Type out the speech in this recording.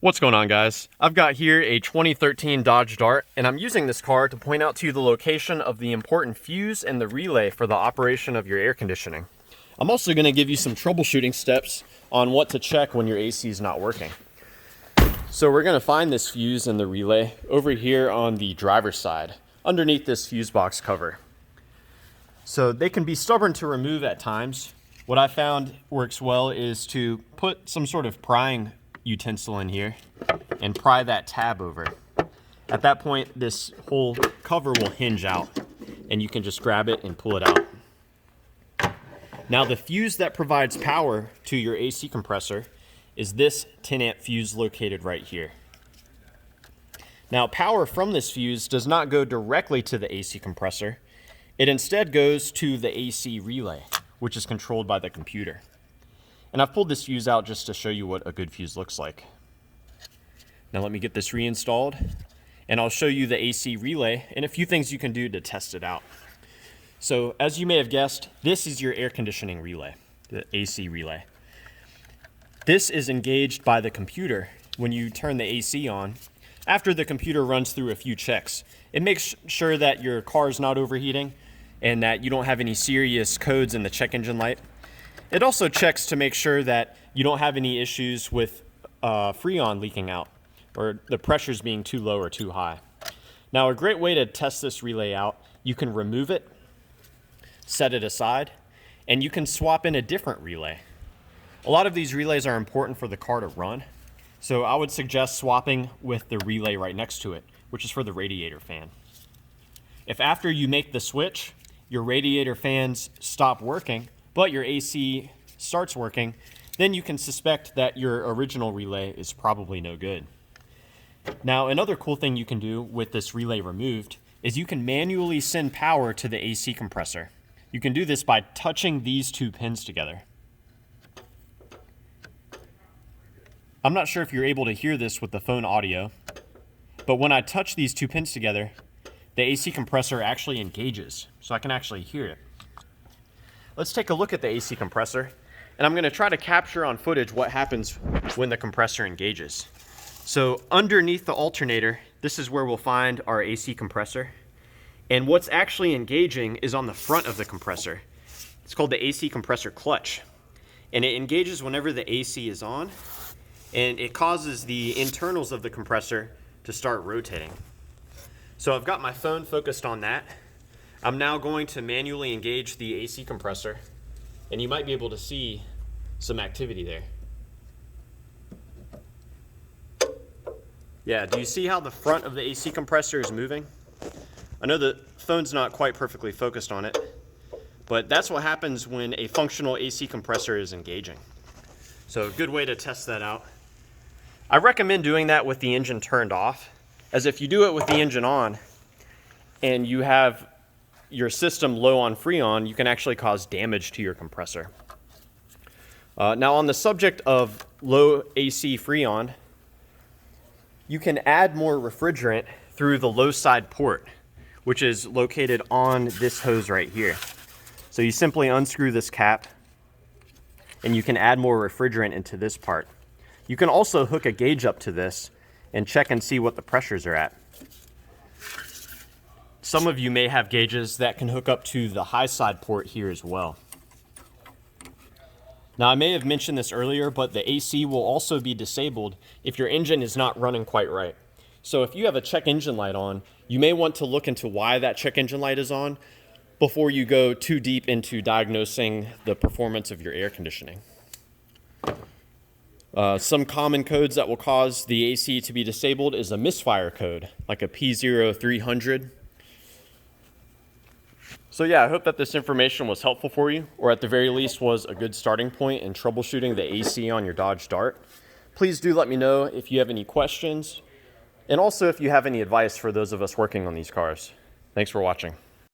What's going on, guys? I've got here a 2013 Dodge Dart, and I'm using this car to point out to you the location of the important fuse and the relay for the operation of your air conditioning. I'm also going to give you some troubleshooting steps on what to check when your AC is not working. So we're going to find this fuse and the relay over here on the driver's side, underneath this fuse box cover. So they can be stubborn to remove at times. What I found works well is to put some sort of prying utensil in here and pry that tab over. At that point, this whole cover will hinge out and you can just grab it and pull it out. Now the fuse that provides power to your AC compressor is this 10 amp fuse located right here. Now power from this fuse does not go directly to the AC compressor. It instead goes to the AC relay, which is controlled by the computer. And I've pulled this fuse out just to show you what a good fuse looks like. Now let me get this reinstalled, and I'll show you the AC relay and a few things you can do to test it out. So as you may have guessed, this is your air conditioning relay, the AC relay. This is engaged by the computer when you turn the AC on. After the computer runs through a few checks, it makes sure that your car is not overheating and that you don't have any serious codes in the check engine light. It also checks to make sure that you don't have any issues with Freon leaking out or the pressures being too low or too high. Now, a great way to test this relay out, you can remove it, set it aside, and you can swap in a different relay. A lot of these relays are important for the car to run, so I would suggest swapping with the relay right next to it, which is for the radiator fan. If after you make the switch, your radiator fans stop working, but your AC starts working, then you can suspect that your original relay is probably no good. Now, another cool thing you can do with this relay removed is you can manually send power to the AC compressor. You can do this by touching these two pins together. I'm not sure if you're able to hear this with the phone audio, but when I touch these two pins together, the AC compressor actually engages, so I can actually hear it. Let's take a look at the AC compressor, and I'm going to try to capture on footage what happens when the compressor engages. So underneath the alternator, this is where we'll find our AC compressor, and what's actually engaging is on the front of the compressor. It's called the AC compressor clutch, and it engages whenever the AC is on, and it causes the internals of the compressor to start rotating. So I've got my phone focused on that. I'm now going to manually engage the AC compressor, and you might be able to see some activity there. Yeah, do you see how the front of the AC compressor is moving? I know the phone's not quite perfectly focused on it, but that's what happens when a functional AC compressor is engaging. So a good way to test that out. I recommend doing that with the engine turned off, as if you do it with the engine on and you have your system low on Freon, you can actually cause damage to your compressor. Now on the subject of low AC Freon, you can add more refrigerant through the low side port, which is located on this hose right here. So you simply unscrew this cap and you can add more refrigerant into this part. You can also hook a gauge up to this and check and see what the pressures are at. Some of you may have gauges that can hook up to the high side port here as well. Now I may have mentioned this earlier, but the AC will also be disabled if your engine is not running quite right. So if you have a check engine light on, you may want to look into why that check engine light is on before you go too deep into diagnosing the performance of your air conditioning. Some common codes that will cause the AC to be disabled is a misfire code, like a P0300. So yeah, I hope that this information was helpful for you, or at the very least was a good starting point in troubleshooting the AC on your Dodge Dart. Please do let me know if you have any questions, and also if you have any advice for those of us working on these cars. Thanks for watching.